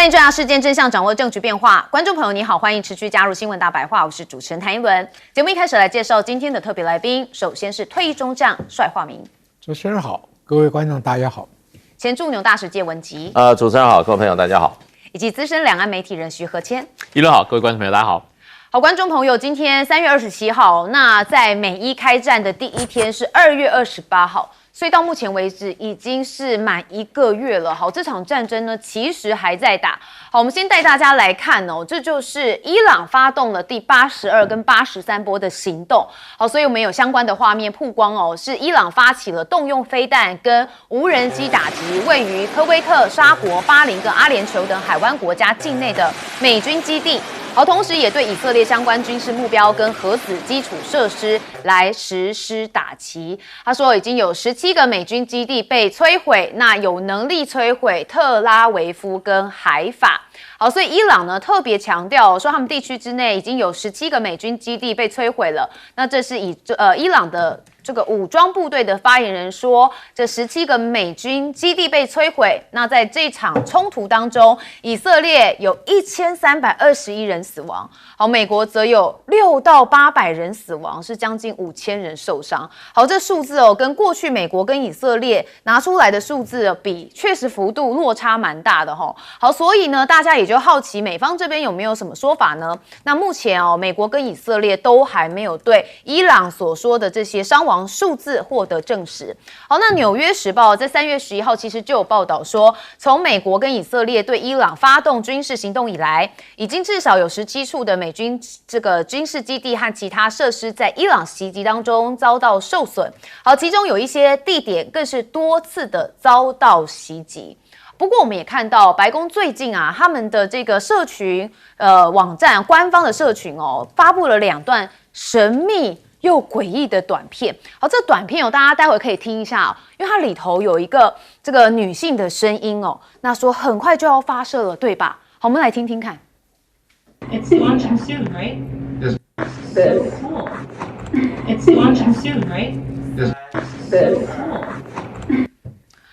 带你追查事件真相，掌握政局变化。观众朋友你好，欢迎持续加入新闻大白话，我是主持人谭一伦。节目一开始来介绍今天的特别来宾，首先是退役中将帅化明。主持人好，各位观众大家好。前驻纽大使谢文吉。主持人好，各位朋友大家好。以及资深两岸媒体人徐和谦。一伦好，各位观众朋友大家好。好，观众朋友，今天3月27号，那在美伊开战的第一天是2月28号。所以到目前为止已经是满1个月了。好，这场战争呢其实还在打。好，我们先带大家来看哦，这就是伊朗发动了第82跟83波的行动。好，所以我们有相关的画面曝光哦，是伊朗发起了动用飞弹跟无人机打击位于科威特、沙国、巴林跟阿联酋等海湾国家境内的美军基地。好，同时也对以色列相关军事目标跟核子基础设施来实施打击。他说，已经有17个美军基地被摧毁，那有能力摧毁特拉维夫跟海法。好，所以伊朗呢特别强调说，他们地区之内已经有17个美军基地被摧毁了。那这是以伊朗的这个武装部队的发言人说，这17个美军基地被摧毁。那在这场冲突当中，以色列有1321人死亡，好，美国则有6到800人死亡，是将近5000人受伤。好，这数字哦，跟过去美国跟以色列拿出来的数字比，确实幅度落差蛮大的哈。好，所以呢，大家也就好奇美方这边有没有什么说法呢？那目前哦，美国跟以色列都还没有对伊朗所说的这些伤亡数字获得证实。好，那《纽约时报》在3月11号其实就有报道说，从美国跟以色列对伊朗发动军事行动以来，已经至少有17处的美军这个军事基地和其他设施在伊朗袭击当中遭到受损。好，其中有一些地点更是多次的遭到袭击。不过我们也看到白宫最近啊，他们的这个社群网站官方的社群哦，发布了2段神秘又诡异的短片。好，这短片哦，大家待会可以听一下哦，因为它里头有一个这个女性的声音哦，那说很快就要发射了，对吧？好，我们来听听看。It's launching soon, right? Yes. So cool. It's launching soon, right? Yes. So cool.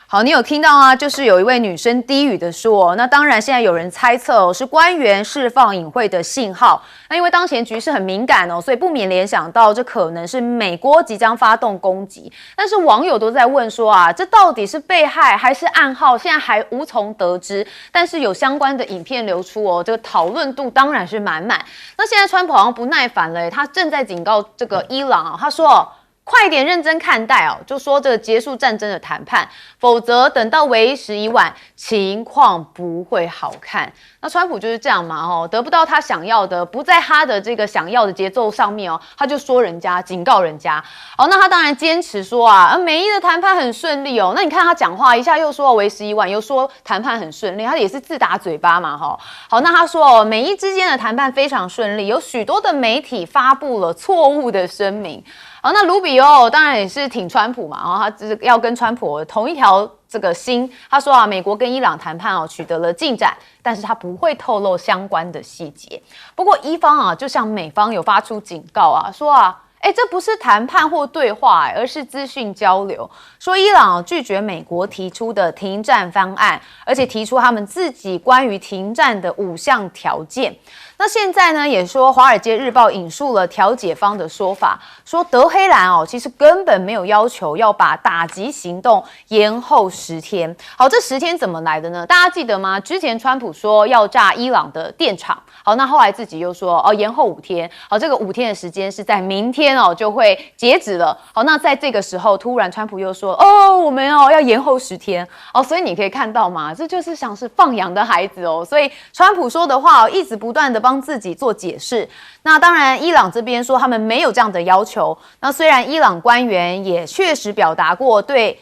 好，你有听到啊？就是有一位女生低语的说，那当然现在有人猜测哦，是官员释放隐晦的信号。那因为当前局势很敏感哦，所以不免联想到这可能是美国即将发动攻击。但是网友都在问说啊，这到底是被害还是暗号？现在还无从得知。但是有相关的影片流出哦，这个讨论度当然是满满。那现在川普好像不耐烦了，他正在警告这个伊朗啊，他说快点认真看待哦，就说这个结束战争的谈判，否则等到为时已晚，情况不会好看。那川普就是这样嘛，哦，得不到他想要的，不在他的这个想要的节奏上面哦，他就说人家，警告人家。好，那他当然坚持说啊，美伊的谈判很顺利哦。那你看他讲话，一下又说为时已晚，又说谈判很顺利，他也是自打嘴巴嘛，哈。好，那他说哦，美伊之间的谈判非常顺利，有许多的媒体发布了错误的声明。好，那卢比欧当然也是挺川普嘛，然后他就是要跟川普同一条这个心。他说啊，美国跟伊朗谈判哦取得了进展，但是他不会透露相关的细节。不过伊方啊，就向美方有发出警告啊，说啊，这不是谈判或对话，而是资讯交流。说伊朗拒绝美国提出的停战方案，而且提出他们自己关于停战的5项条件。那现在呢，也说《华尔街日报》引述了调解方的说法，说德黑兰哦，其实根本没有要求要把打击行动延后10天。好，这10天怎么来的呢？大家记得吗？之前川普说要炸伊朗的电厂，好，那后来自己又说延后5天。好，这个5天的时间是在明天哦就会截止了。好，那在这个时候，突然川普又说我们要延后10天。所以你可以看到嘛，这就是像是放羊的孩子哦。所以川普说的话一直不断的帮自己做解释。那当然，伊朗这边说他们没有这样的要求。那虽然伊朗官员也确实表达过对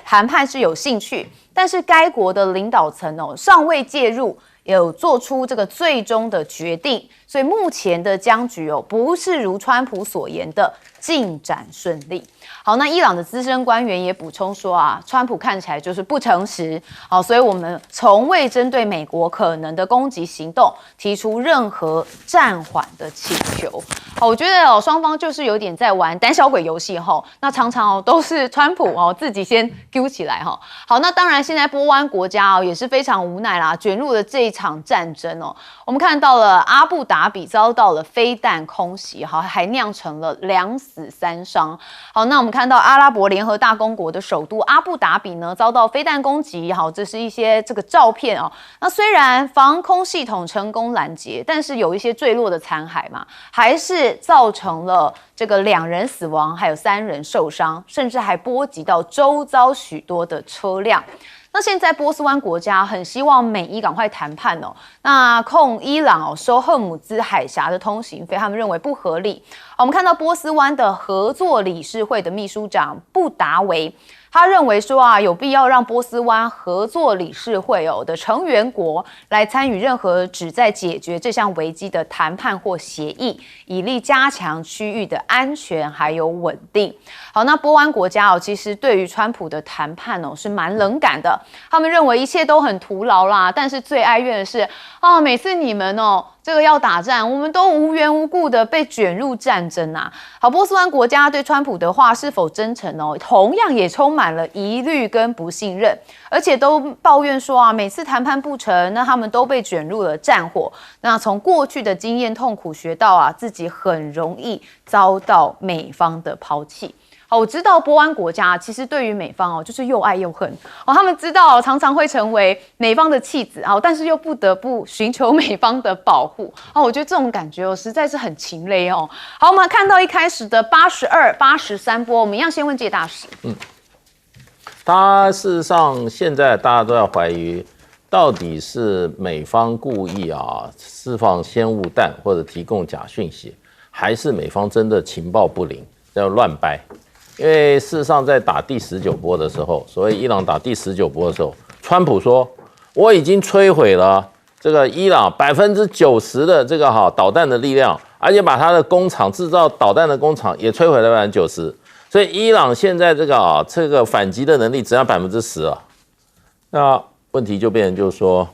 谈判是有兴趣，但是该国的领导层尚未介入，有做出这个最终的决定。所所以目前的僵局不是如川普所言的进展顺利。好，那伊朗的资深官员也补充说川普看起来就是不诚实，所以我们从未针对美国可能的攻击行动提出任何暂缓的请求。好，我觉得双方就是有点在玩胆小鬼游戏那常常都是川普自己先丢起来好，那当然现在波湾国家也是非常无奈啦，卷入了这一场战争我们看到了阿布达比遭到了飞弹空袭，还酿成了2死3伤。好，那我们看到阿拉伯联合大公国的首都阿布达比呢遭到飞弹攻击，这是一些这个照片那虽然防空系统成功拦截，但是有一些坠落的残骸嘛，还是造成了这个2人死亡，还有3人受伤，甚至还波及到周遭许多的车辆。那现在波斯湾国家很希望美伊赶快谈判那控伊朗收赫姆兹海峡的通行费，他们认为不合理。我们看到波斯湾的合作理事会的秘书长布达维，他认为说有必要让波斯湾合作理事会的成员国来参与任何旨在解决这项危机的谈判或协议，以利加强区域的安全还有稳定。好，那波湾国家其实对于川普的谈判是蛮冷感的，他们认为一切都很徒劳啦，但是最哀怨的是每次你们这个要打战，我们都无缘无故的被卷入战争好，波斯湾国家对川普的话是否真诚同样也充满了疑虑跟不信任，而且都抱怨说每次谈判不成，那他们都被卷入了战火。那从过去的经验痛苦学到自己很容易遭到美方的抛弃。好，我知道波湾国家其实对于美方就是又爱又恨他们知道常常会成为美方的弃子但是又不得不寻求美方的保护我觉得这种感觉实在是很情勒好，我们看到一开始的82、83波，我们一样先问介大使。他事实上现在大家都要怀疑，到底是美方故意释放烟雾弹或者提供假讯息，还是美方真的情报不灵要乱掰？因为事实上，在打第19波的时候，所谓伊朗打第19波的时候，川普说我已经摧毁了这个伊朗90%的这个导弹的力量，而且把它的工厂制造导弹的工厂也摧毁了90%，所以伊朗现在这个反击的能力只要10%啊。那问题就变成就是说，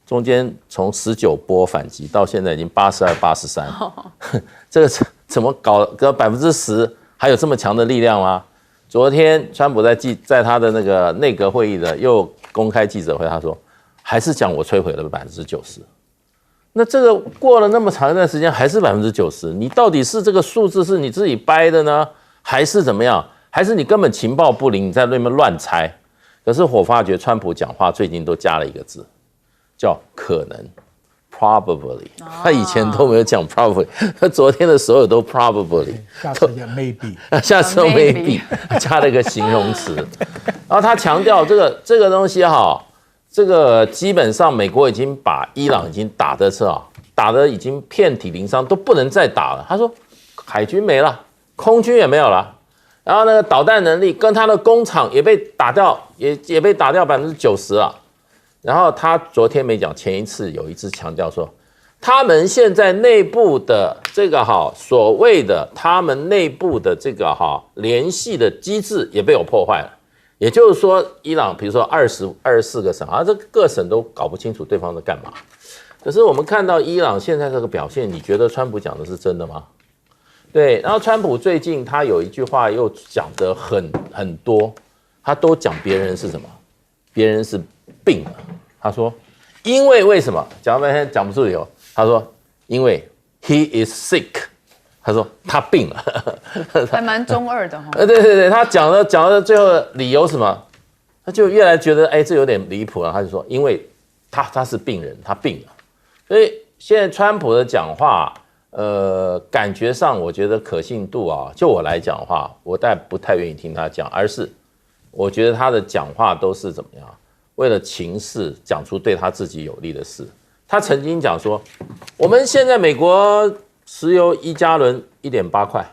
中间从19波反击到现在已经82、83，这个怎么搞个10%？还有这么强的力量吗？昨天川普在他的那个内阁会议的又公开记者会，他说还是讲我摧毁了90%。那这个过了那么长一段时间还是90%，你到底是这个数字是你自己掰的呢，还是怎么样？还是你根本情报不灵，你在那边乱猜？可是我发觉川普讲话最近都加了一个字，叫可能。Probably， 他以前都没有讲 probably， 他昨天的所有都 probably， 下次讲 maybe， 下次 maybe 加了一个形容词，然后他强调这个东西这个基本上美国已经把伊朗已经打得已经遍体鳞伤，都不能再打了。他说海军没了，空军也没有了，然后那个导弹能力跟他的工厂也被打掉，也被打掉90%了。然后他昨天没讲，前一次有一次强调说，他们现在内部的这个所谓的他们内部的这个联系的机制也被我破坏了。也就是说，伊朗比如说24个省这各省都搞不清楚对方在干嘛。可是我们看到伊朗现在这个表现，你觉得川普讲的是真的吗？对，然后川普最近他有一句话又讲得很多，他都讲别人是什么？别人是病了。他说因为什么？讲了半天讲不出理由。他说因为 he is sick， 他说他病了。还蛮中二的对，他讲到最后的理由什么，他就越来觉得这有点离谱了。他就说因为他是病人，他病了。所以现在川普的讲话感觉上我觉得可信度就我来讲的话，我不太愿意听他讲，而是我觉得他的讲话都是怎么样，为了情势讲出对他自己有利的事。他曾经讲说，我们现在美国石油1加仑1.8块，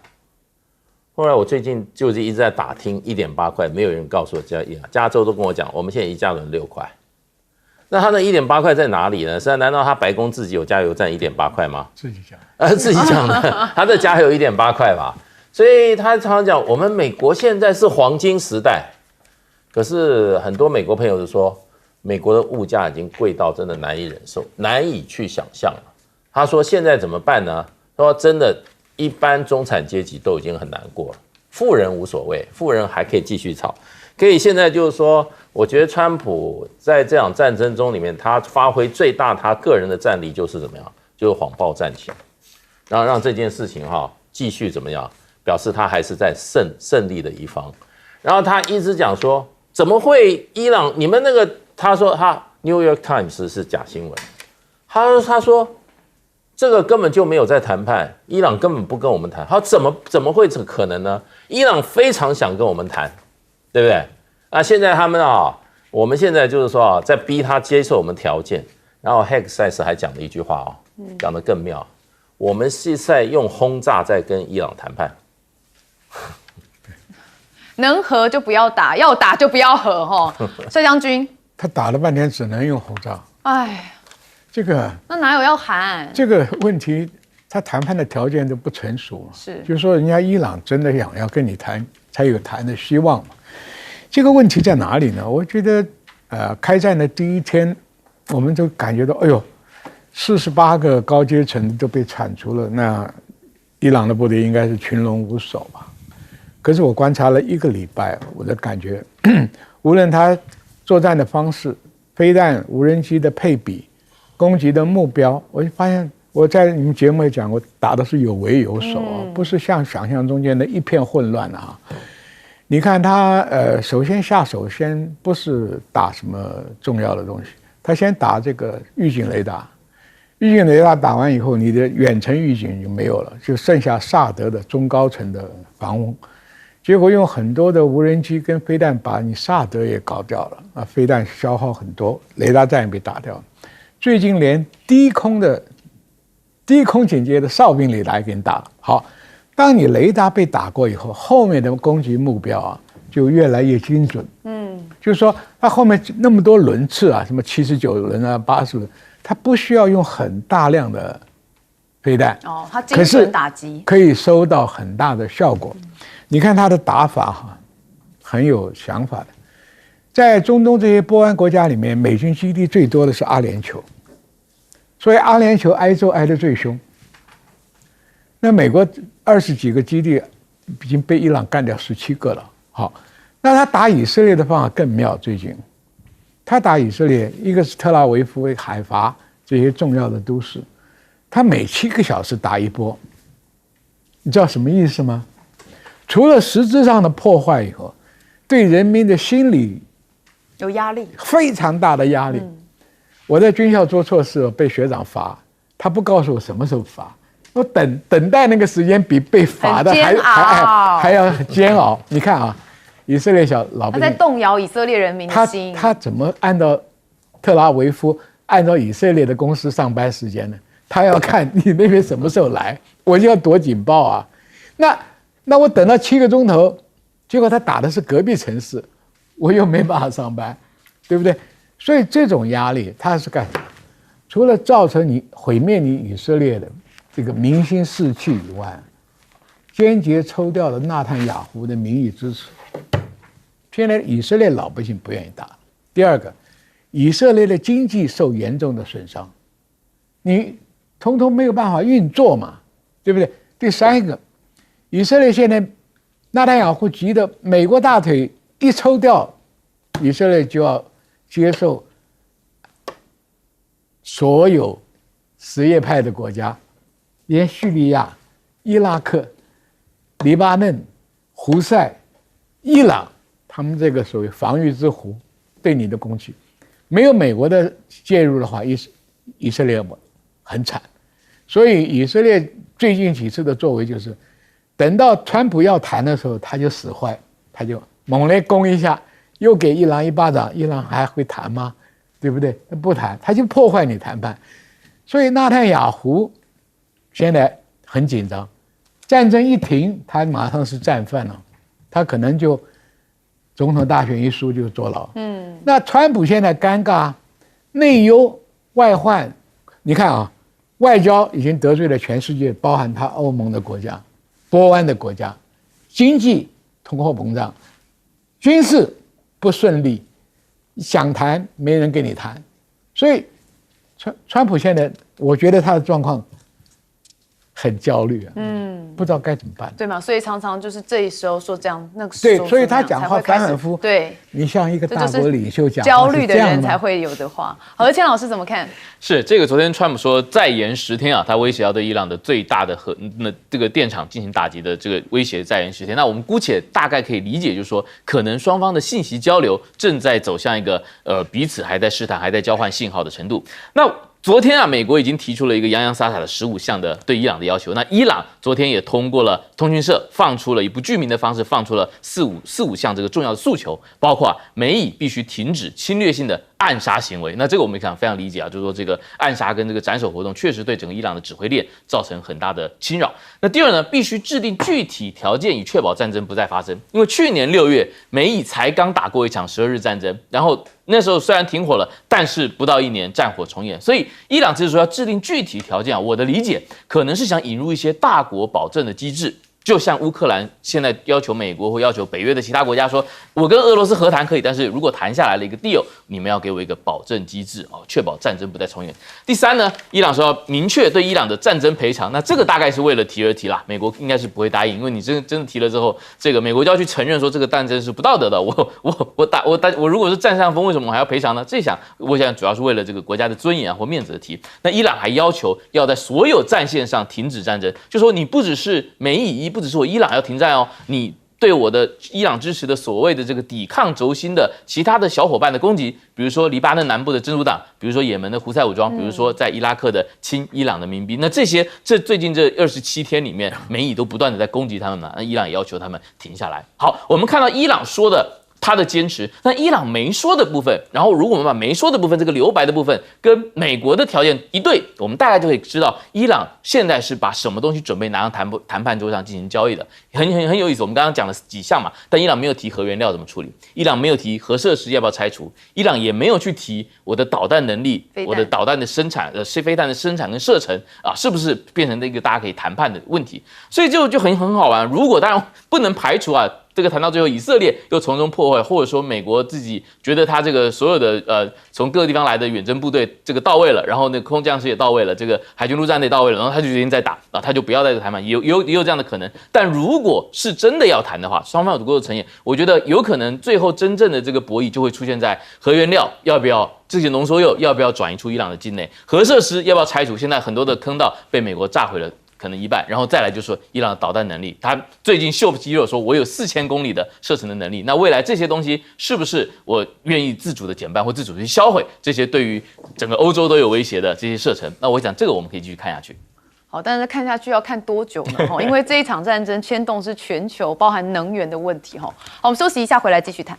后来我最近就是一直在打听1.8块，没有人告诉我加州都跟我讲，我们现在1加仑6块。那他那1.8块在哪里呢？难道他白宫自己有加油站1.8块吗？自己讲，自己讲的，他的加油1.8块吧。所以他常常讲，我们美国现在是黄金时代。可是很多美国朋友就说，美国的物价已经贵到真的难以忍受，难以去想象了。他说现在怎么办呢？说真的，一般中产阶级都已经很难过了，富人无所谓，富人还可以继续炒。可以现在就是说，我觉得川普在这场战争中里面，他发挥最大他个人的战力就是怎么样，就是谎报战情，然后让这件事情继续怎么样，表示他还是在胜利的一方。然后他一直讲说，怎么会伊朗你们那个，他说他 New York Times 是假新闻，他说这个根本就没有在谈判，伊朗根本不跟我们谈。他怎么会这可能呢？伊朗非常想跟我们谈，对不对？那现在他们我们现在就是说在逼他接受我们条件。然后 Hegseth 还讲了一句话讲得更妙，我们是在用轰炸在跟伊朗谈判。能和就不要打，要打就不要和帅将军，他打了半天只能用轰炸。哎，这个那哪有要喊？这个问题，他谈判的条件都不成熟嘛。是，就是说人家伊朗真的想要跟你谈，才有谈的希望嘛。这个问题在哪里呢？我觉得，开战的第一天，我们都感觉到，哎呦，48个高阶层都被铲除了，那伊朗的部队应该是群龙无首吧。可是我观察了1个礼拜，我的感觉，无论他作战的方式、飞弹、无人机的配比、攻击的目标，我就发现我在你们节目也讲过，打的是有为有守不是像想象中间的一片混乱你看他首先下手先不是打什么重要的东西，他先打这个预警雷达。预警雷达打完以后，你的远程预警就没有了，就剩下萨德的中高层的防空。结果用很多的无人机跟飞弹把你萨德也搞掉了飞弹消耗很多，雷达站也被打掉了。最近连低空警戒的哨兵雷达也给你打了。好，当你雷达被打过以后，后面的攻击目标就越来越精准。就是说它后面那么多轮次什么79轮80轮，它不需要用很大量的飞弹它精准打击可以收到很大的效果。你看他的打法很有想法的。在中东这些波湾国家里面，美军基地最多的是阿联酋，所以阿联酋挨揍挨得最凶。那美国20几个基地已经被伊朗干掉17个了。好，那他打以色列的方法更妙。最近他打以色列，一个是特拉维夫、海法这些重要的都市，他每7个小时打一波。你知道什么意思吗？除了实质上的破坏以后，对人民的心理有压力，非常大的压力。我在军校做错事被学长罚，他不告诉我什么时候罚，我等待那个时间比被罚的还要煎熬。你看以色列小老百姓他在动摇以色列人民的心。他怎么按照特拉维夫按照以色列的公司上班时间呢？他要看你那边什么时候来，我就要躲警报那我等到7个钟头，结果他打的是隔壁城市，我又没办法上班，对不对？所以这种压力他是干什么？除了造成你毁灭你以色列的这个民心士气以外，间接抽掉了纳坦雅胡的民意支持。现在以色列老百姓不愿意打。第二个，以色列的经济受严重的损伤，你通通没有办法运作嘛，对不对？第三个，以色列现在纳坦雅胡急的美国大腿一抽掉，以色列就要接受所有什叶派的国家，连叙利亚、伊拉克、黎巴嫩、胡塞、伊朗，他们这个所谓防御之湖对你的攻击，没有美国的介入的话，以色列很惨。所以以色列最近几次的作为就是，等到川普要谈的时候，他就使坏，他就猛烈攻一下，又给伊朗一巴掌，伊朗还会谈吗？对不对？不谈，他就破坏你谈判。所以纳坦雅胡现在很紧张，战争一停，他马上是战犯了，他可能就总统大选一输就坐牢。那川普现在尴尬，内忧外患，你看啊，外交已经得罪了全世界，包含他欧盟的国家、波湾的国家，经济通货膨胀，军事不顺利，想谈没人跟你谈，所以川普现在，我觉得他的状况很焦虑啊，不知道该怎么办，对嘛？所以常常就是这时候说这样，那个时候对，所以他讲话反反复，对，你像一个大国领袖讲话焦虑的是这样吗人才会有的话。何谦老师怎么看？是这个，昨天川普说再延10天啊，他威胁要对伊朗的最大的这个电厂进行打击的这个威胁再延10天。那我们姑且大概可以理解，就是说可能双方的信息交流正在走向一个彼此还在试探、还在交换信号的程度。那昨天啊，美国已经提出了一个洋洋洒洒的15项的对伊朗的要求。那伊朗昨天也通过了通讯社放出了以不具名的方式放出了四五项这个重要的诉求，包括美以必须停止侵略性的暗杀行为。那这个我们非常理解啊，就是说这个暗杀跟这个斩首活动确实对整个伊朗的指挥链造成很大的侵扰。那第二呢，必须制定具体条件以确保战争不再发生。因为去年6月美以才刚打过一场12日战争，然后那时候虽然停火了，但是不到1年战火重演。所以伊朗这时候要制定具体条件啊，我的理解可能是想引入一些大国保证的机制。就像乌克兰现在要求美国或要求北约的其他国家说，我跟俄罗斯和谈可以，但是如果谈下来了一个 deal， 你们要给我一个保证机制哦，确保战争不再重演。第三呢，伊朗说要明确对伊朗的战争赔偿，那这个大概是为了提而提啦，美国应该是不会答应，因为你真的提了之后，这个美国就要去承认说这个战争是不道德的。我如果是占上风，为什么我还要赔偿呢？我想主要是为了这个国家的尊严或面子的提。那伊朗还要求要在所有战线上停止战争，就说你不只是美以不只是我伊朗要停战哦，你对我的伊朗支持的所谓的这个抵抗轴心的其他的小伙伴的攻击，比如说黎巴嫩南部的真主党，比如说也门的胡塞武装，比如说在伊拉克的亲伊朗的民兵，那最近这27天里面，美以都不断的在攻击他们嘛，那伊朗也要求他们停下来。好，我们看到伊朗说的他的坚持，那伊朗没说的部分，然后如果我们把没说的部分这个留白的部分跟美国的条件一对，我们大概就可以知道伊朗现在是把什么东西准备拿上谈判桌上进行交易的，很有意思。我们刚刚讲了几项嘛，但伊朗没有提核原料怎么处理，伊朗没有提核设施要不要拆除，伊朗也没有去提我的导弹能力，我的导弹的生产，飞弹的生产跟射程啊，是不是变成一个大家可以谈判的问题？所以就很好玩。如果当然不能排除啊。这个谈到最后，以色列又从中破坏，或者说美国自己觉得他这个所有的从各个地方来的远征部队这个到位了，然后那空降师也到位了，这个海军陆战队到位了，然后他就决定再打啊，他就不要在这谈判，也有这样的可能。但如果是真的要谈的话，双方有足够的诚意，我觉得有可能最后真正的这个博弈就会出现在核原料要不要。这些浓缩铀要不要转移出伊朗的境内？核设施要不要拆除？现在很多的坑道被美国炸毁了。可能一半，然后再来就是说伊朗的导弹能力，他最近秀肌肉说，我有4000公里的射程的能力。那未来这些东西是不是我愿意自主的减半或自主的去销毁这些对于整个欧洲都有威胁的这些射程？那我想这个我们可以继续看下去。好，但是看下去要看多久呢？因为这一场战争牵动是全球，包含能源的问题。好，我们休息一下，回来继续谈。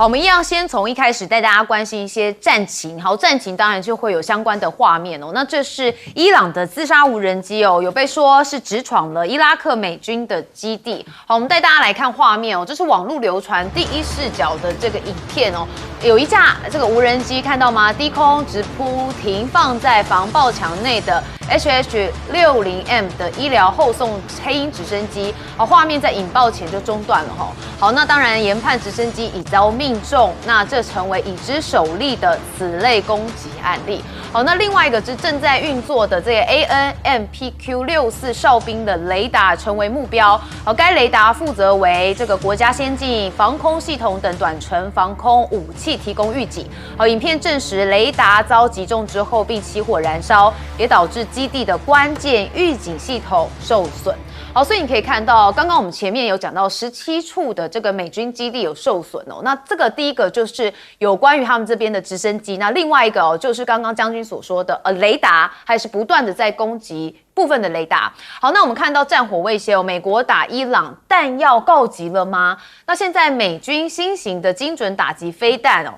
好，我们一样先从一开始带大家关心一些战情。好，战情当然就会有相关的画面哦。那这是伊朗的自杀无人机哦，有被说是直闯了伊拉克美军的基地。好，我们带大家来看画面哦，这是网络流传第一视角的这个影片哦。有一架这个无人机看到吗？低空直扑停放在防爆墙内的 HH-60M 的医疗后送黑鹰直升机。好，画面在引爆前就中断了哈。好，那当然研判直升机已遭命中，那这成为已知首例的此类攻击案例。好，那另外一个是正在运作的这个 AN/MPQ-64哨兵的雷达成为目标。好，该雷达负责为这个国家先进防空系统等短程防空武器提供预警。好，影片证实雷达遭击中之后并起火燃烧，也导致基地的关键预警系统受损。好，所以你可以看到，刚刚我们前面有讲到17处的这个美军基地有受损哦。那这个第一个就是有关于他们这边的直升机，那另外一个就是刚刚将军所说的雷达还是不断的在攻击部分的雷达。好，那我们看到战火未歇哦，美国打伊朗弹药告急了吗？那现在美军新型的精准打击飞弹哦，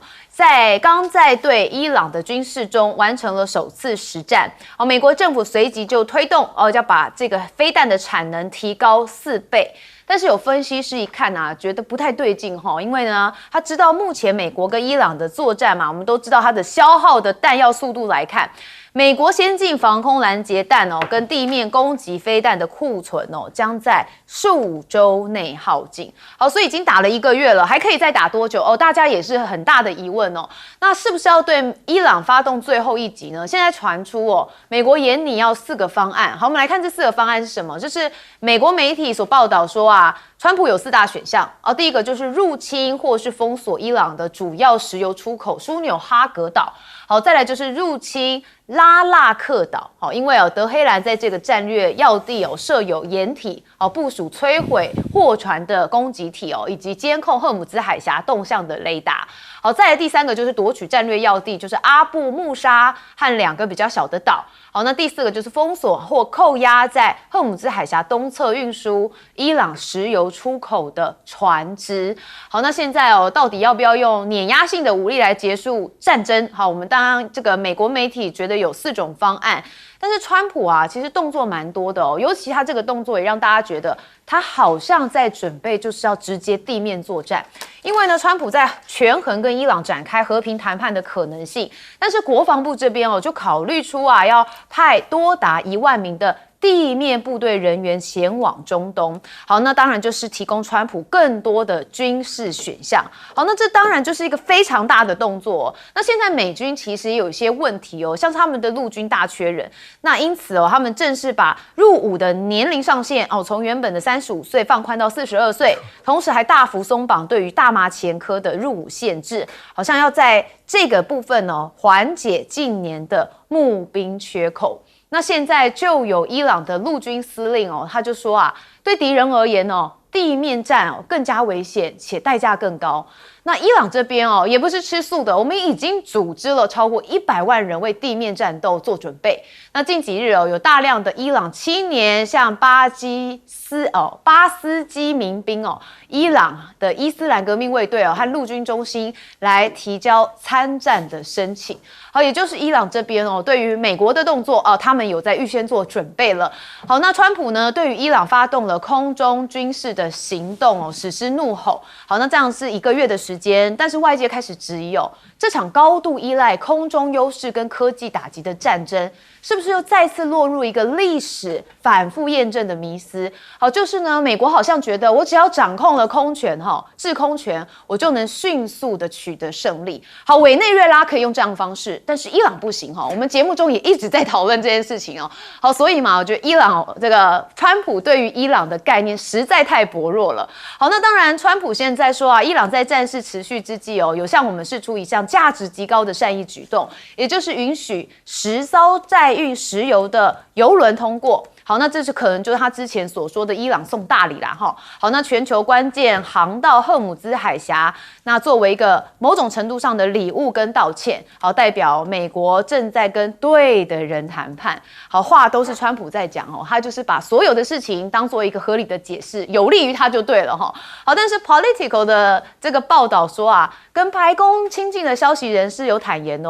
刚在对伊朗的军事中完成了首次实战。哦，美国政府随即就推动要把这个飞弹的产能提高4倍。但是有分析师一看啊，觉得不太对劲哈，因为呢，他知道目前美国跟伊朗的作战嘛，我们都知道它的消耗的弹药速度来看，美国先进防空拦截弹哦，跟地面攻击飞弹的库存哦，将在数周内耗尽。好，所以已经打了1个月了，还可以再打多久哦？大家也是很大的疑问哦。那是不是要对伊朗发动最后一击呢？现在传出哦，美国研拟要4个方案。好，我们来看这4个方案是什么？就是美国媒体所报道说啊，川普有4大选项哦。第一个就是入侵或是封锁伊朗的主要石油出口枢纽哈格岛。好，再来就是入侵拉纳克岛，好，因为德黑兰在这个战略要地设有掩体，部署摧毁货船的攻击体以及监控赫姆兹海峡动向的雷达。好，再来第3个就是夺取战略要地，就是阿布穆沙和2个比较小的岛。好，那第4个就是封锁或扣押在赫姆兹海峡东侧运输伊朗石油出口的船只。好，那现在到底要不要用碾压性的武力来结束战争？好，我们当然这个美国媒体觉得有4种方案，但是川普啊，其实动作蛮多的尤其他这个动作也让大家觉得他好像在准备就是要直接地面作战。因为呢，川普在权衡跟伊朗展开和平谈判的可能性，但是国防部这边就考虑出啊，要派多达1万名的地面部队人员前往中东。好，那当然就是提供川普更多的军事选项。好，那这当然就是一个非常大的动作那现在美军其实也有一些问题像是他们的陆军大缺人，那因此他们正式把入伍的年龄上限从原本的35岁放宽到42岁，同时还大幅松绑对于大麻前科的入伍限制，好像要在这个部分缓解近年的募兵缺口。那现在就有伊朗的陆军司令他就说啊，对敌人而言地面战更加危险且代价更高。那伊朗这边也不是吃素的，我们已经组织了超过100万人为地面战斗做准备。那近几日有大量的伊朗青年向巴斯基民兵伊朗的伊斯兰革命卫队和陆军中心来提交参战的申请。好，也就是伊朗这边对于美国的动作他们有在预先做准备了。好，那川普呢对于伊朗发动了空中军事的行动实施怒吼。好，那这样是1个月的时间，但是外界开始质疑这场高度依赖空中优势跟科技打击的战争，是不是又再次落入一个历史反复验证的迷思？好，就是呢，美国好像觉得我只要掌控了空权制空权，我就能迅速的取得胜利。好，委内瑞拉可以用这样的方式，但是伊朗不行我们节目中也一直在讨论这件事情好，所以嘛，我觉得伊朗这个川普对于伊朗的概念实在太薄弱了。好，那当然，川普现在说啊，伊朗在战事持续之际有向我们释出一项价值极高的善意举动，也就是允许10艘载运石油的油轮通过。好，那这是可能就是他之前所说的伊朗送大礼啦好，那全球关键航道赫姆兹海峡，那作为一个某种程度上的礼物跟道歉，好，代表美国正在跟对的人谈判。好，话都是川普在讲他就是把所有的事情当做一个合理的解释，有利于他就对了好，但是 Politico 的这个报道说啊，跟白宫亲近的消息人士有坦言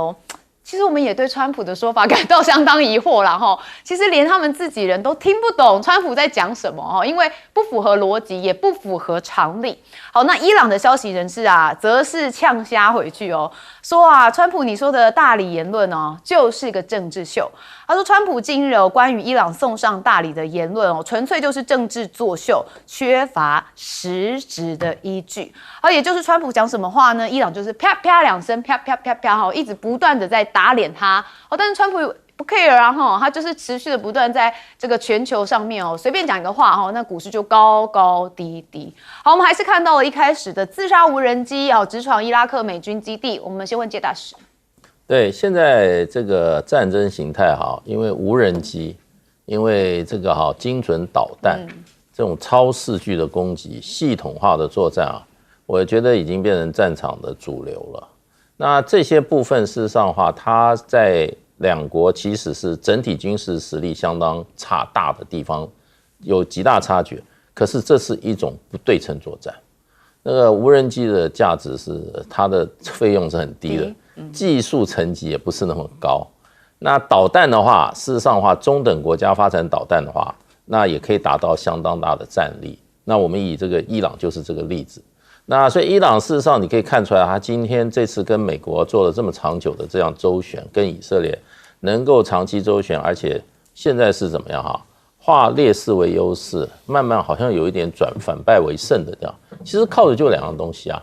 其实我们也对川普的说法感到相当疑惑啦其实连他们自己人都听不懂川普在讲什么因为不符合逻辑，也不符合常理。好，那伊朗的消息人士啊，则是呛瞎回去说啊，川普你说的大礼言论就是个政治秀。他说，川普近日关于伊朗送上大礼的言论纯粹就是政治作秀，缺乏实质的依据。好，也就是川普讲什么话呢，伊朗就是啪啪2声，啪啪啪啪一直不断的在打脸他但是川普不 care 啊他就是持续的不断在这个全球上面随便讲一个话那股市就高高低低。好，我们还是看到了一开始的自杀无人机直闯伊拉克美军基地。我们先问介大使。对，现在这个战争形态因为无人机，因为这个精准导弹，这种超视距的攻击，系统化的作战我觉得已经变成战场的主流了。那这些部分事实上的话，它在两国其实是整体军事实力相当大的地方，有极大差距。可是这是一种不对称作战。那个无人机的价值是它的费用是很低的，技术层级也不是那么高。那导弹的话，事实上的话，中等国家发展导弹的话，那也可以达到相当大的战力。那我们以这个伊朗就是这个例子。那所以伊朗事实上你可以看出来，他今天这次跟美国做了这么长久的这样周旋，跟以色列能够长期周旋，而且现在是怎么样哈？化劣势为优势，慢慢好像有一点反败为胜的这样。其实靠的就两样东西啊，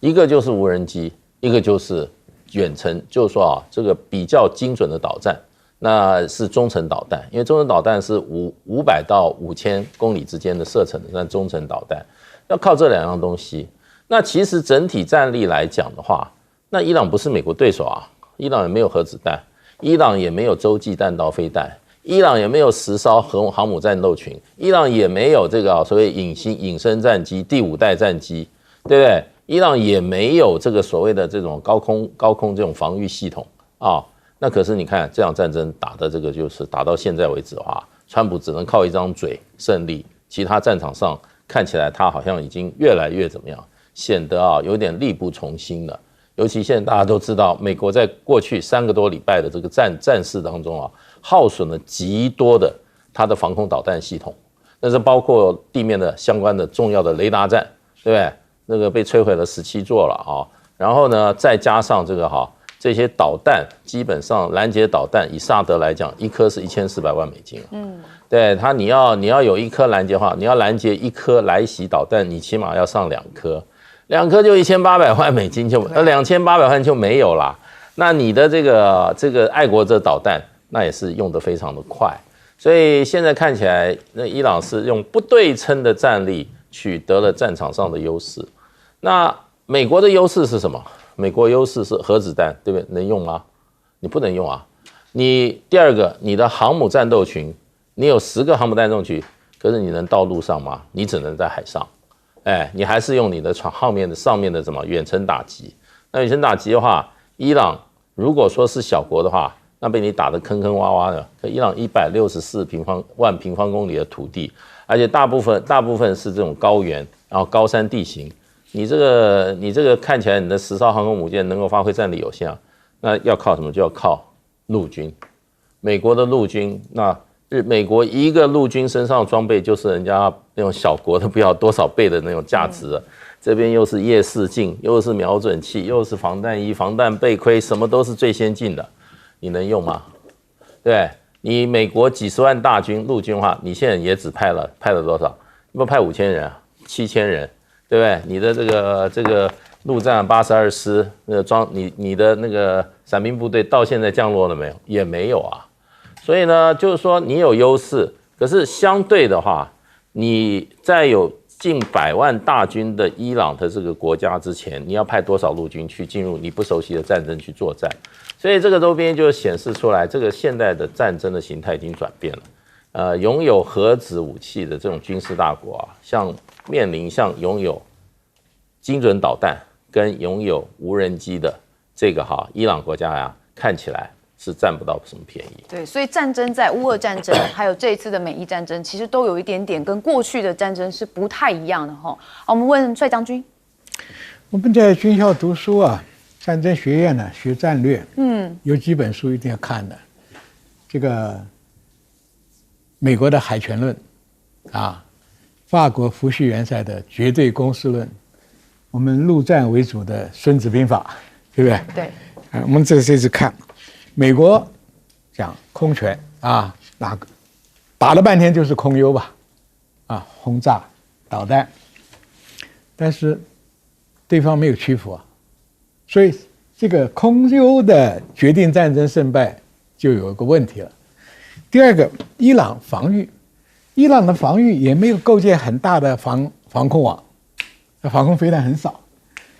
一个就是无人机，一个就是远程，就是说啊，这个比较精准的导弹，那是中程导弹，因为中程导弹是500到5000公里之间的射程的，那中程导弹要靠这两样东西。那其实整体战力来讲的话，那伊朗不是美国对手啊，伊朗也没有核子弹，伊朗也没有洲际弹道飞弹，伊朗也没有10艘航母战斗群，伊朗也没有这个所谓隐身战机第5代战机，对不对？伊朗也没有这个所谓的这种高空这种防御系统啊。那可是你看这场战争打的这个就是打到现在为止的话，川普只能靠一张嘴胜利，其他战场上看起来他好像已经越来越怎么样，显得啊有点力不从心了。尤其现在大家都知道，美国在过去3个多礼拜的这个战事当中啊，耗损了极多的它的防空导弹系统，那是包括地面的相关的重要的雷达站，对不对？那个被摧毁了17座了啊。然后呢，再加上这个这些导弹，基本上拦截导弹，以萨德来讲，一颗是1400万美金。对它，你要有一颗拦截的话，你要拦截一颗来袭导弹，你起码要上2颗。2颗就1800万美金就2800万就没有啦。那你的这个爱国者导弹，那也是用得非常的快。所以现在看起来，那伊朗是用不对称的战力取得了战场上的优势。那美国的优势是什么？美国优势是核子弹，对不对？能用吗？你不能用啊。你第二个，你的航母战斗群，你有10个航母战斗群，可是你能到陆上吗？你只能在海上。你还是用你的上面的什么远程打击？那远程打击的话，伊朗如果说是小国的话，那被你打得坑坑洼洼的。伊朗164万平方公里的土地，而且大部分是这种高原，然后高山地形。你这个看起来你的10艘航空母舰能够发挥战力有限啊，那要靠什么？就要靠陆军。美国的陆军，那美国一个陆军身上的装备就是人家那种小国的不要多少倍的那种价值了。这边又是夜视镜，又是瞄准器，又是防弹衣、防弹背盔，什么都是最先进的，你能用吗？对，你美国几十万大军陆军的话，你现在也只派了多少？要派5000人啊，7000人，对不对？你的这个陆战82师，你的那个伞兵部队到现在降落了没有？也没有啊。所以呢，就是说你有优势，可是相对的话，你在有近100万大军的伊朗的这个国家之前，你要派多少陆军去进入你不熟悉的战争去作战？所以这个周边就显示出来，这个现代的战争的形态已经转变了。拥有核子武器的这种军事大国啊，面临拥有精准导弹跟拥有无人机的这个伊朗国家呀，看起来是占不到什么便宜。对，所以战争在乌俄战争，还有这一次的美伊战争，其实都有一点点跟过去的战争是不太一样的哈。好，我们问帅将军，我们在军校读书啊，战争学院呢学战略，有几本书一定要看的，这个美国的海权论啊，法国福煦元帅的绝对公式论，我们陆战为主的孙子兵法，对不对？对，我们这次看。美国讲空权啊，哪个打了半天就是空优吧，轰炸导弹，但是对方没有屈服啊，所以这个空优的决定战争胜败就有一个问题了。第二个，伊朗防御，伊朗的防御也没有构建很大的防空网，防空飞弹很少，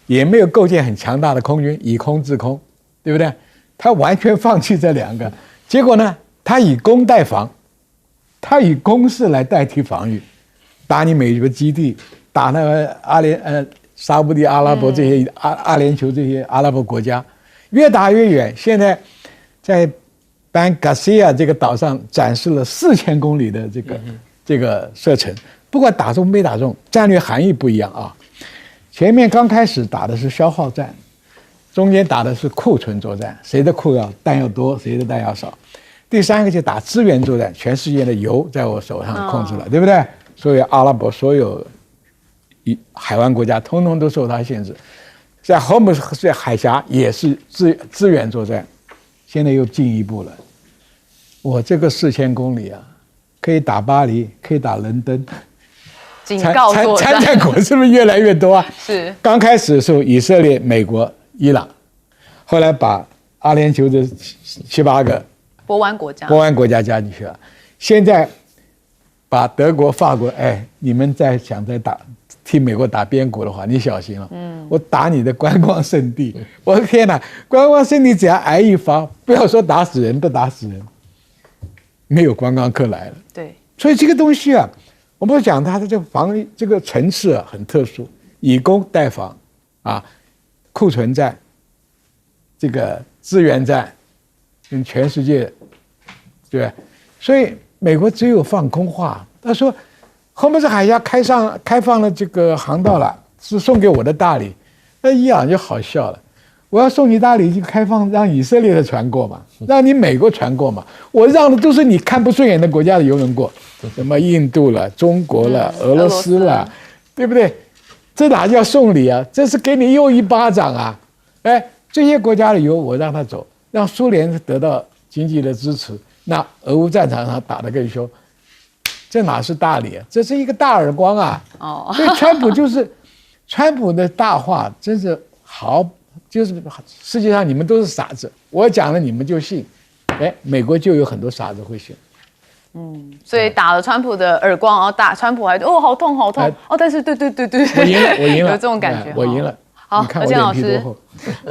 也没有构建很强大的空军，以空制空，对不对？他完全放弃这2个，结果呢，他以攻代防，他以攻势来代替防御，打你美国基地，打那个沙烏地阿拉伯这些阿联酋这些阿拉伯国家，越打越远。现在在班加西亚这个岛上展示了4000公里的这个射程，不管打中没打中，战略含义不一样啊。前面刚开始打的是消耗战，中间打的是库存作战，谁的库弹药多，谁的弹药少。第3个就打资源作战，全世界的油在我手上控制了，对不对？所以阿拉伯所有海湾国家通通都受它限制。在荷姆斯海峡也是资源作战，现在又进一步了。我这个4000公里啊，可以打巴黎，可以打伦敦。警告作战，参战国是不是越来越多啊？是。刚开始的时候，以色列、美国、伊朗，后来把阿联酋的7、8个波湾国家加进去了。现在把德国、法国，你们想替美国打边鼓的话，你小心了。我打你的观光胜地，我的天哪！观光胜地只要挨一发，不要说打死人，都打死人，没有观光客来了。对，所以这个东西啊，我们讲它的这个层次啊很特殊，以攻代防啊，库存战，这个资源战，跟全世界，对吧？所以美国只有放空话，他说。荷姆斯海峡开放了这个航道了，是送给我的大礼。那伊朗就好笑了，我要送你大礼就开放让以色列的船过嘛，让你美国船过嘛，我让的都是你看不顺眼的国家的油轮过，什么印度了、中国了、俄罗斯了，对不对？这哪叫送礼啊？这是给你又一巴掌啊！这些国家的油我让他走，让苏联得到经济的支持，那俄乌战场上打得更凶。这哪是大礼啊？这是一个大耳光啊！所以川普的大话真是好，就是世界上你们都是傻子，我讲了你们就信，美国就有很多傻子会信。所以打了川普的耳光，然后打川普还好痛好痛但是对，我赢了，有这种感觉，我赢了。好，你看我脸皮多厚。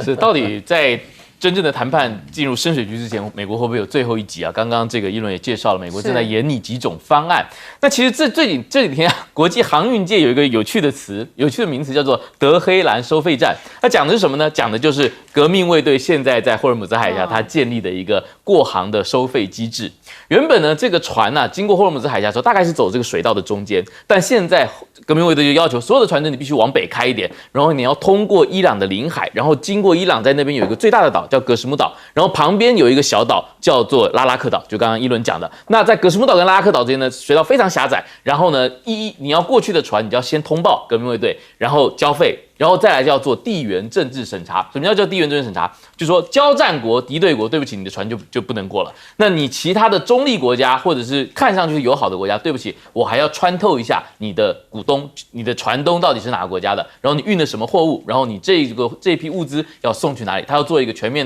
是到底在真正的谈判进入深水区之前，美国会不会有最后一集啊？刚刚这个议论也介绍了，美国正在研拟几种方案。那其实这几天啊，国际航运界有一个有趣的名词叫做德黑兰收费站。它讲的是什么呢？讲的就是革命卫队现在在霍尔姆兹海峡它建立的一个过航的收费机制。原本呢，这个船啊经过霍尔姆兹海峡的时候，大概是走这个水道的中间，但现在革命卫队就要求所有的船只你必须往北开一点，然后你要通过伊朗的领海，然后经过伊朗在那边有一个最大的岛叫格什木岛，然后旁边有一个小岛叫做拉拉克岛，就刚刚一轮讲的。那在格什木岛跟拉拉克岛之间呢，水道非常狭窄，然后呢，你要过去的船，你就要先通报革命卫队，然后交费。然后再来叫做地缘政治审查。什么叫地缘政治审查？就是说交战国、敌对国，对不起，你的船就不能过了。那你其他的中立国家或者是看上去友好的国家，对不起，我还要穿透一下你的股东、你的船东到底是哪个国家的，然后你运了什么货物，然后你这批物资要送去哪里，他要做一个全面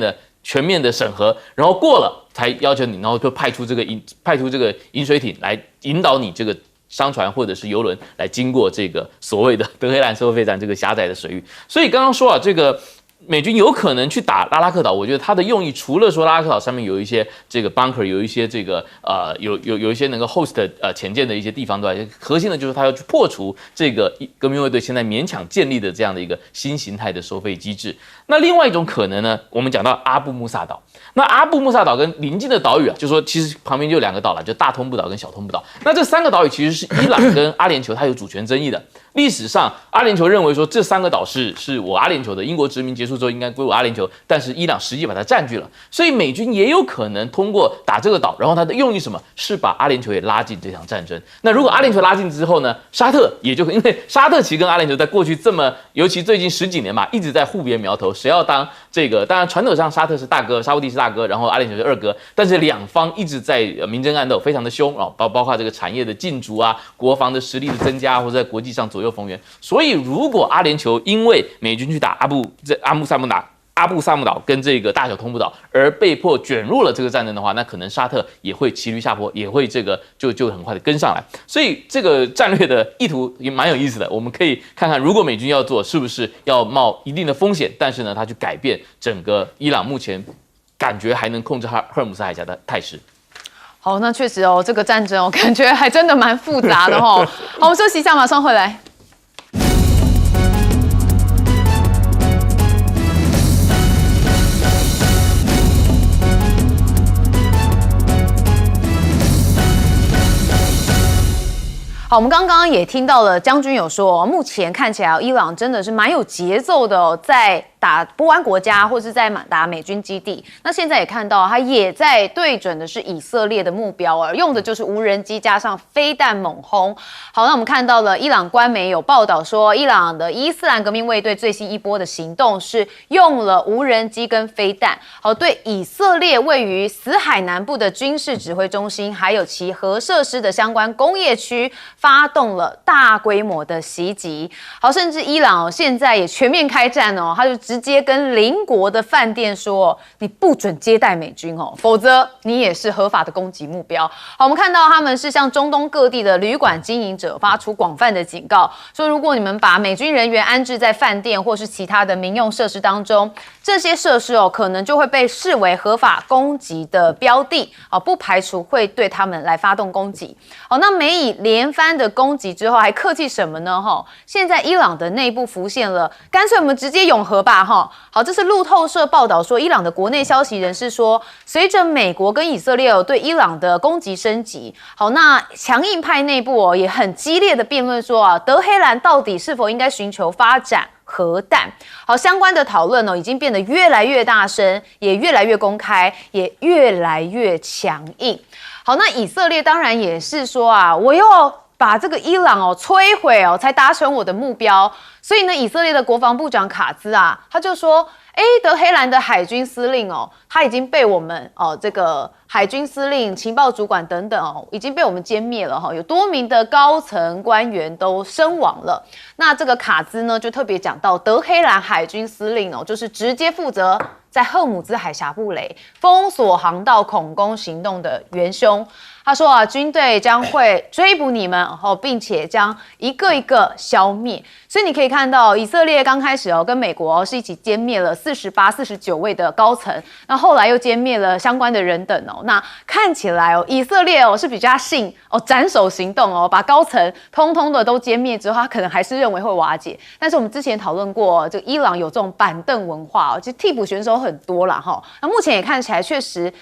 的审核，然后过了才要求你，然后就派出这个引水艇来引导你这个商船或者是游轮来经过这个所谓的德黑兰收费站这个狭窄的水域。所以刚刚说啊，这个美军有可能去打拉拉克岛，我觉得它的用意除了说拉拉克岛上面有一些这个 bunker， 有一些这个有一些能够 host 潜舰的一些地方，对吧？核心的就是它要去破除这个革命卫队现在勉强建立的这样的一个新形态的收费机制。那另外一种可能呢，我们讲到阿布穆萨岛。那阿布穆萨岛跟邻近的岛屿啊，就说其实旁边就2个岛了，就大通布岛跟小通布岛。那这3个岛屿其实是伊朗跟阿联酋它有主权争议的。历史上，阿联酋认为说这3个岛是我阿联酋的，英国殖民结束之后应该归我阿联酋，但是伊朗实际把它占据了，所以美军也有可能通过打这个岛，然后它的用意什么？是把阿联酋也拉进这场战争。那如果阿联酋拉进之后呢，沙特也就因为沙特其实跟阿联酋在过去这么，尤其最近10几年吧，一直在互别苗头，谁要当这个？当然传统上沙特是大哥，沙烏地是大哥，然后阿联酋是二哥，但是两方一直在明争暗斗，非常的凶啊，包括这个产业的进驻啊，国防的实力的增加，或者在国际上左右逢源。所以如果阿联酋因为美军去打阿布萨姆岛跟这个大小通布岛而被迫卷入了这个战争的话，那可能沙特也会骑驴下坡，也会这个就很快的跟上来。所以这个战略的意图也蛮有意思的，我们可以看看，如果美军要做，是不是要冒一定的风险，但是呢，他去改变整个伊朗目前感觉还能控制赫尔姆斯海峡的态势。好，那确实哦，这个战争感觉还真的蛮复杂的哦。好，我们休息一下，马上回来。好，我们刚刚也听到了将军有说，目前看起来伊朗真的是蛮有节奏的哦，在打波湾国家或是在打美军基地。那现在也看到，他也在对准的是以色列的目标，而用的就是无人机加上飞弹猛轰。好，那我们看到了伊朗官媒有报道说，伊朗的伊斯兰革命卫队最新一波的行动是用了无人机跟飞弹，好，对以色列位于死海南部的军事指挥中心，还有其核设施的相关工业区发动了大规模的袭击。好，甚至伊朗现在也全面开战哦，他就直接跟邻国的饭店说，你不准接待美军哦，否则你也是合法的攻击目标。好，我们看到他们是向中东各地的旅馆经营者发出广泛的警告，说如果你们把美军人员安置在饭店或是其他的民用设施当中，这些设施哦可能就会被视为合法攻击的标的啊，不排除会对他们来发动攻击。好，那美以连番的攻击之后，还客气什么呢？哈，现在伊朗的内部浮现了，干脆我们直接永和吧，哈。好，这是路透社报道说，伊朗的国内消息人士说，随着美国跟以色列对伊朗的攻击升级，好，那强硬派内部也很激烈的辩论说啊，德黑兰到底是否应该寻求发展核弹？好，相关的讨论已经变得越来越大声，也越来越公开，也越来越强硬。好，那以色列当然也是说啊，我要把这个伊朗摧毁才达成我的目标。所以呢，以色列的国防部长卡兹啊，他就说，德黑兰的海军司令他已经被我们这个海军司令、情报主管等等已经被我们歼灭了有多名的高层官员都身亡了。那这个卡兹呢，就特别讲到德黑兰海军司令就是直接负责在赫姆兹海峡布雷封锁航道恐攻行动的元凶。他说啊，军队将会追捕你们并且将一个一个消灭。所以你可以看到，以色列刚开始跟美国是一起歼灭了48、49位的高层，那后来又歼灭了相关的人等那看起来以色列是比较信斩首行动把高层通通的都歼灭之后，他可能还是认为会瓦解。但是我们之前讨论过，这个伊朗有这种板凳文化其实替补选手很多啦那目前也看起来确实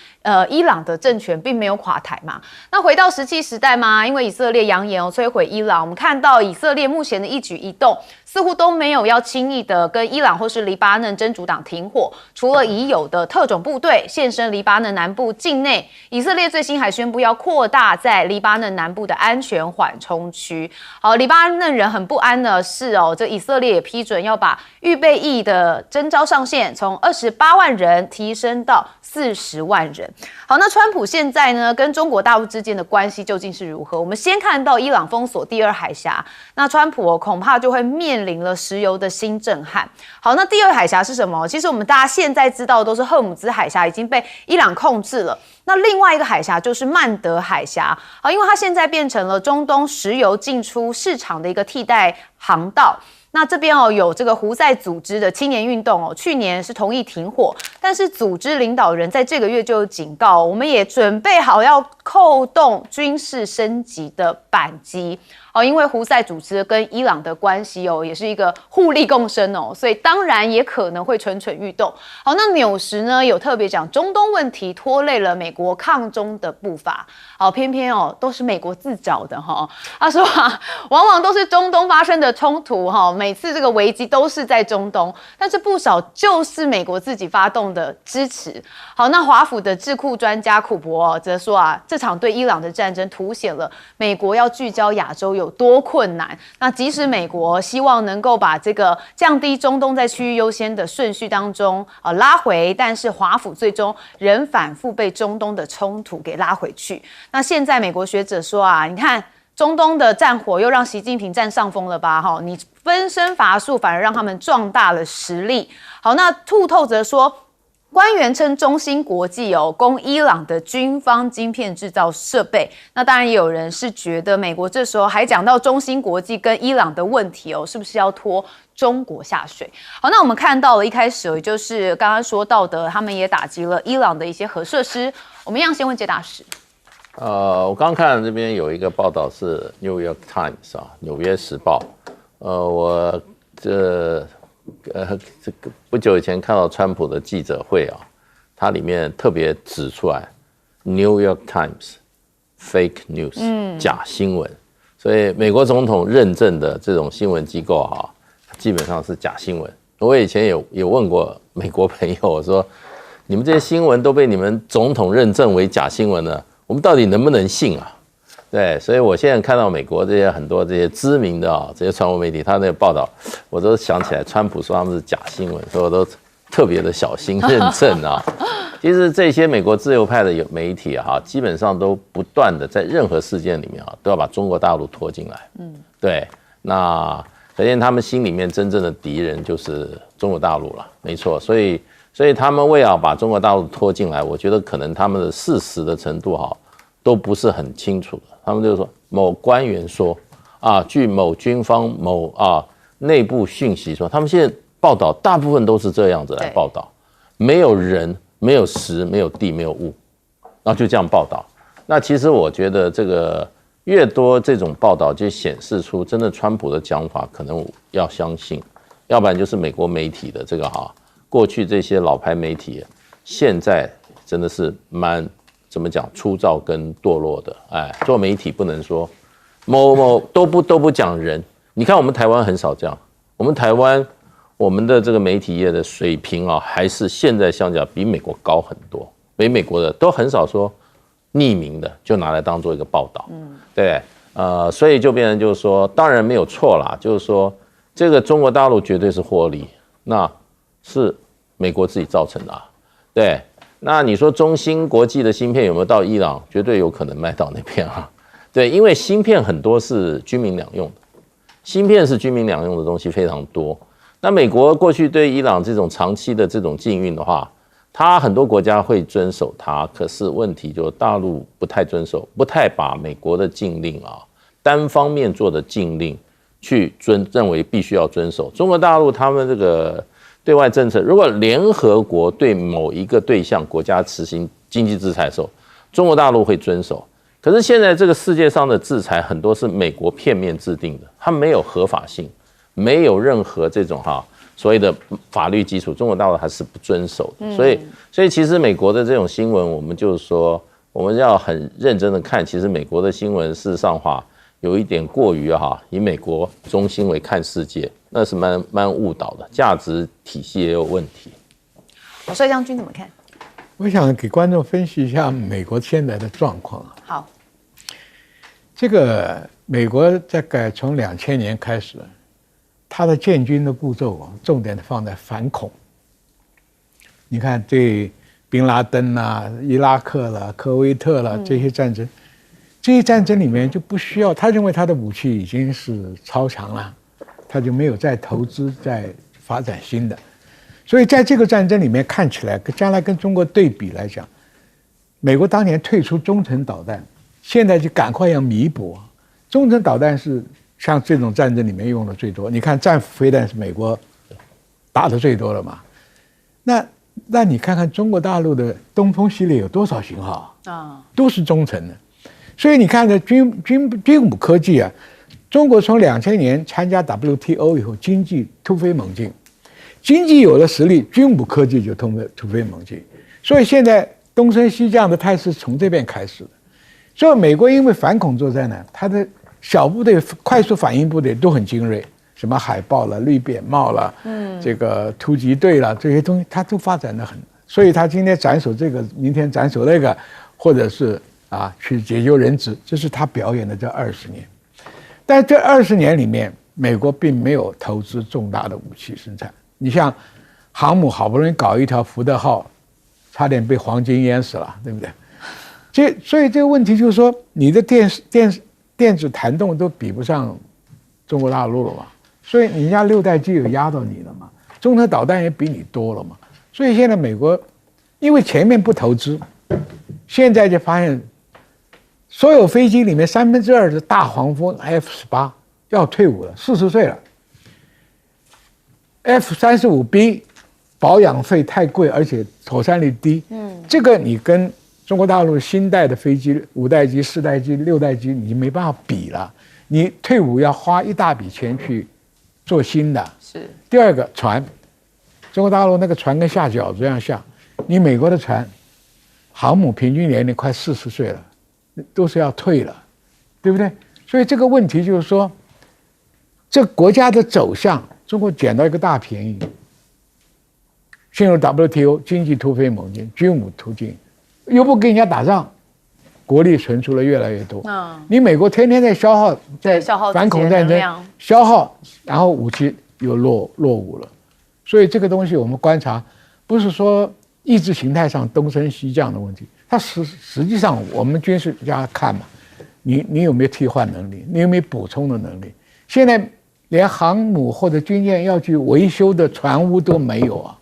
伊朗的政权并没有垮台嘛。那回到17时代嘛，因为以色列扬言摧毁伊朗，我们看到以色列目前的一举一动似乎都没有要轻易的跟伊朗或是黎巴嫩真主党停火，除了已有的特种部队现身黎巴嫩南部境内，以色列最新还宣布要扩大在黎巴嫩南部的安全缓冲区。好，黎巴嫩人很不安的是这以色列也批准要把预备役的征召上限从28万人提升到40万人。好，那川普现在呢跟中国大陆之间的关系究竟是如何？我们先看到伊朗封锁第二海峡，那川普恐怕就会面临了石油的新震撼。好，那第二海峡是什么？其实我们大家现在知道的都是赫姆兹海峡已经被伊朗控制了。那另外一个海峡就是曼德海峡，因为它现在变成了中东石油进出市场的一个替代航道。那这边有这个胡塞组织的青年运动去年是同意停火，但是组织领导人在这个月就有警告，我们也准备好要扣动军事升级的扳机。因为胡塞组织跟伊朗的关系也是一个互利共生所以当然也可能会蠢蠢欲动。好，那纽时呢有特别讲中东问题拖累了美国抗中的步伐。好，偏偏都是美国自找的他说往往都是中东发生的冲突每次这个危机都是在中东，但是不少就是美国自己发动的支持。好，那华府的智库专家库珀则说这场对伊朗的战争凸显了美国要聚焦亚洲有多困难。那即使美国希望能够把这个降低中东在区域优先的顺序当中拉回，但是华府最终仍反复被中东的冲突给拉回去。那现在美国学者说你看中东的战火又让习近平占上风了吧你分身乏术，反而让他们壮大了实力。好，那路透则说，官员称中芯国际供伊朗的军方晶片制造设备。那当然也有人是觉得美国这时候还讲到中芯国际跟伊朗的问题是不是要拖中国下水？好，那我们看到了一开始也就是刚刚说到的，他们也打击了伊朗的一些核设施。我们一样先问杰大使。我刚看这边有一个报道是 New York Times 纽约时报。我这个不久以前看到川普的记者会它里面特别指出来 New York Times fake news 假新闻。所以美国总统认证的这种新闻机构哈，基本上是假新闻。我以前也问过美国朋友，我说你们这些新闻都被你们总统认证为假新闻了，我们到底能不能信啊？对，所以我现在看到美国这些很多这些知名的这些传播媒体，他那个报道，我都想起来川普说他们是假新闻，所以我都特别的小心认证啊。其实这些美国自由派的媒体基本上都不断的在任何事件里面都要把中国大陆拖进来。对，那可见他们心里面真正的敌人就是中国大陆了，没错。所以他们为了把中国大陆拖进来，我觉得可能他们的事实的程度都不是很清楚的。他们就说某官员说据某军方某内部讯息说，他们现在报道大部分都是这样子来报道，没有人、没有时、没有地、没有物，然后就这样报道。那其实我觉得这个越多这种报道，就显示出真的川普的讲法可能要相信，要不然就是美国媒体的这个过去这些老牌媒体，现在真的是蛮怎么讲粗糙跟堕落的。做媒体不能说某都不讲人。你看我们台湾很少这样，我们台湾我们的这个媒体业的水平还是现在相较比美国高很多。美国的都很少说匿名的就拿来当做一个报道，对，所以就变成就是说，当然没有错啦，就是说这个中国大陆绝对是获利，那是美国自己造成的对。那你说中芯国际的芯片有没有到伊朗？绝对有可能卖到那边对，因为芯片很多是军民两用的，芯片是军民两用的东西非常多。那美国过去对伊朗这种长期的这种禁运的话，它很多国家会遵守它，可是问题就是大陆不太遵守，不太把美国的禁令单方面做的禁令去认为必须要遵守。中国大陆他们这个对外政策，如果联合国对某一个对象国家实行经济制裁的时候，中国大陆会遵守。可是现在这个世界上的制裁很多是美国片面制定的，它没有合法性，没有任何这种所谓的法律基础，中国大陆还是不遵守的。所以其实美国的这种新闻，我们就是说我们要很认真的看，其实美国的新闻事实上有一点过于以美国中心为看世界，那是蛮误导的，价值体系也有问题。帅将军怎么看？我想给观众分析一下美国现在的状况。好，这个美国大概从2000年开始，它的建军的步骤重点放在反恐。你看对宾拉登伊拉克啦、科威特啦这些战争，这些战争里面就不需要，他认为他的武器已经是超强了，他就没有再投资再发展新的。所以在这个战争里面看起来，将来跟中国对比来讲，美国当年退出中程导弹，现在就赶快要弥补。中程导弹是像这种战争里面用的最多，你看战斧飞弹是美国打的最多了嘛？那你看看中国大陆的东风系列有多少型号都是中程的。所以你看这军武科技中国从2000年参加 WTO 以后，经济突飞猛进，经济有了实力，军武科技就突飞猛进。所以现在东升西降的态势从这边开始的。所以美国因为反恐作战呢，它的小部队、快速反应部队都很精锐，什么海豹了、绿扁帽了，这个突击队了，这些东西它都发展得很。所以他今天斩首这个，明天斩首那个，或者是去解救人质，这是他表演的这20年。但这20年里面，美国并没有投资重大的武器生产。你像航母好不容易搞一条福特号，差点被黄金淹死了，对不对？所以这个问题就是说，你的电子弹动都比不上中国大陆了嘛，所以人家6代机有压到你了嘛，中程导弹也比你多了嘛，所以现在美国因为前面不投资，现在就发现所有飞机里面2/3的大黄蜂 F-18要退伍了，40岁了。F-35B 保养费太贵，而且妥善率低。这个你跟中国大陆新代的飞机5代机、4代机、6代机，你没办法比了。你退伍要花一大笔钱去做新的。是。第二个船，中国大陆那个船跟下饺子一样下，你美国的船，航母平均年龄快40岁了，都是要退了，对不对？所以这个问题就是说，这国家的走向，中国捡到一个大便宜，进入 WTO 经济突飞猛进，军武突进，又不跟人家打仗，国力存储了越来越多。你美国天天在消耗，在反恐战争消耗，然后武器又落伍了，所以这个东西我们观察，不是说意识形态上东升西降的问题，它实际上我们军事家看嘛，你有没有替换能力，你有没有补充的能力？现在连航母或者军舰要去维修的船坞都没有啊。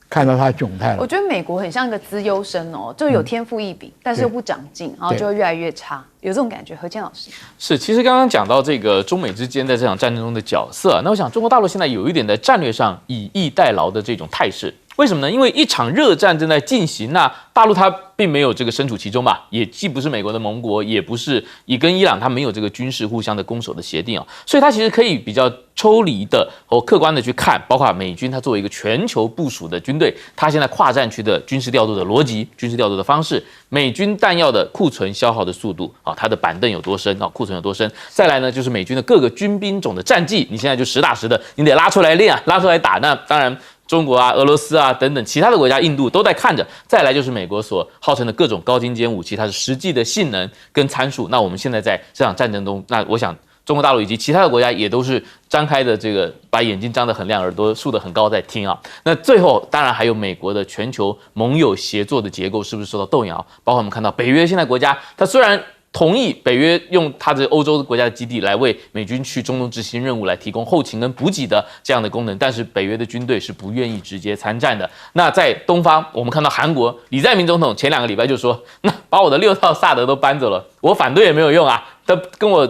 看到它窘态了。我觉得美国很像一个资优生哦，就有天赋异禀，但是又不长进，然后就会越来越差，有这种感觉。何谦老师是，其实刚刚讲到这个中美之间在这场战争中的角色，那我想中国大陆现在有一点在战略上以逸待劳的这种态势。为什么呢？因为一场热战正在进行，那大陆它并没有这个身处其中吧，也既不是美国的盟国，也不是也跟伊朗它没有这个军事互相的攻守的协定啊，所以它其实可以比较抽离的和客观的去看，包括美军它作为一个全球部署的军队，它现在跨战区的军事调度的逻辑、军事调度的方式，美军弹药的库存消耗的速度啊，它的板凳有多深啊，库存有多深，再来呢就是美军的各个军兵种的战绩，你现在就实打实的，你得拉出来练啊，拉出来打，那当然。中国啊、俄罗斯啊等等其他的国家，印度都在看着。再来就是美国所号称的各种高精尖武器，它是实际的性能跟参数。那我们现在在这场战争中，那我想中国大陆以及其他的国家也都是张开的这个把眼睛张得很亮，耳朵竖得很高在听啊。那最后当然还有美国的全球盟友协作的结构是不是受到动摇？包括我们看到北约现在国家，它虽然同意北约用它的欧洲国家的基地来为美军去中东执行任务，来提供后勤跟补给的这样的功能，但是北约的军队是不愿意直接参战的。那在东方，我们看到韩国李在明总统前2个礼拜就说，那把我的6套萨德都搬走了，我反对也没有用啊。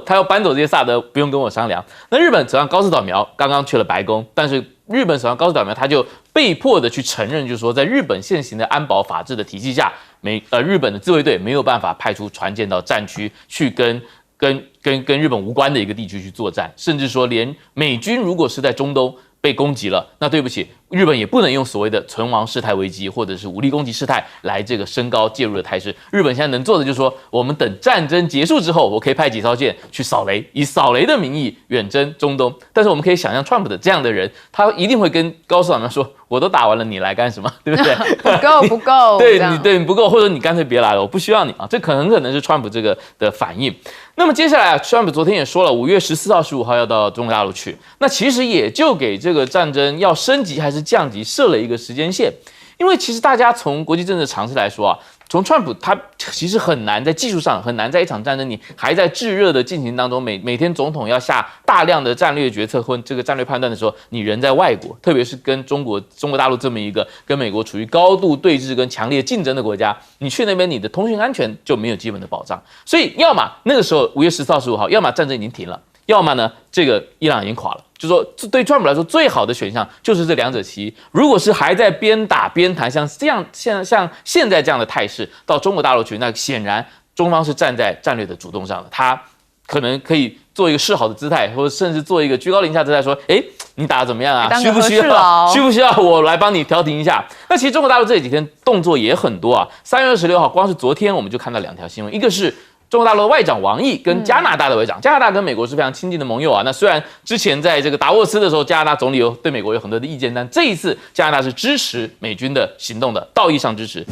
他要搬走这些萨德，不用跟我商量。那日本首相高市早苗刚刚去了白宫，但是日本首相高市早苗他就被迫的去承认，就是说在日本现行的安保法治的体系下，日本的自卫队没有办法派出船舰到战区去跟日本无关的一个地区去作战，甚至说连美军如果是在中东被攻击了，那对不起，日本也不能用所谓的存亡事态危机或者是武力攻击事态来这个升高介入的态势。日本现在能做的就是说，我们等战争结束之后，我可以派几艘舰去扫雷，以扫雷的名义远征中东。但是我们可以想象 Trump 的这样的人，他一定会跟高市早苗说，我都打完了，你来干什么？对不对？不够，对你不够，或者你干脆别来了，我不需要你啊。这可能是 Trump 这个的反应。那么接下来啊 ，Trump 昨天也说了，5月14号、15号要到中国大陆去，那其实也就给这个战争要升级还是降级设了一个时间线。因为其实大家从国际政治常识来说啊，从川普他其实很难在技术上很难在一场战争你还在炙热的进行当中，每天总统要下大量的战略决策或这个战略判断的时候，你人在外国，特别是跟中国大陆这么一个跟美国处于高度对峙跟强烈竞争的国家，你去那边你的通讯安全就没有基本的保障。所以要么那个时候5月14号、15号，要么战争已经停了，要么呢这个伊朗已经垮了。就说对川普来说，最好的选项就是这2者其一。如果是还在边打边谈，像现在这样的态势到中国大陆去，那显然中方是站在战略的主动上的，他可能可以做一个示好的姿态，或者甚至做一个居高临下姿态，说：“哎，你打得怎么样啊？需不需要我来帮你调停一下？”那其实中国大陆这几天动作也很多啊。3月26号，光是昨天我们就看到2条新闻，一个是中国大陆的外长王毅跟加拿大的外长，加拿大跟美国是非常亲近的盟友啊。那虽然之前在这个达沃斯的时候，加拿大总理对美国有很多的意见，但这一次加拿大是支持美军的行动的，道义上支持。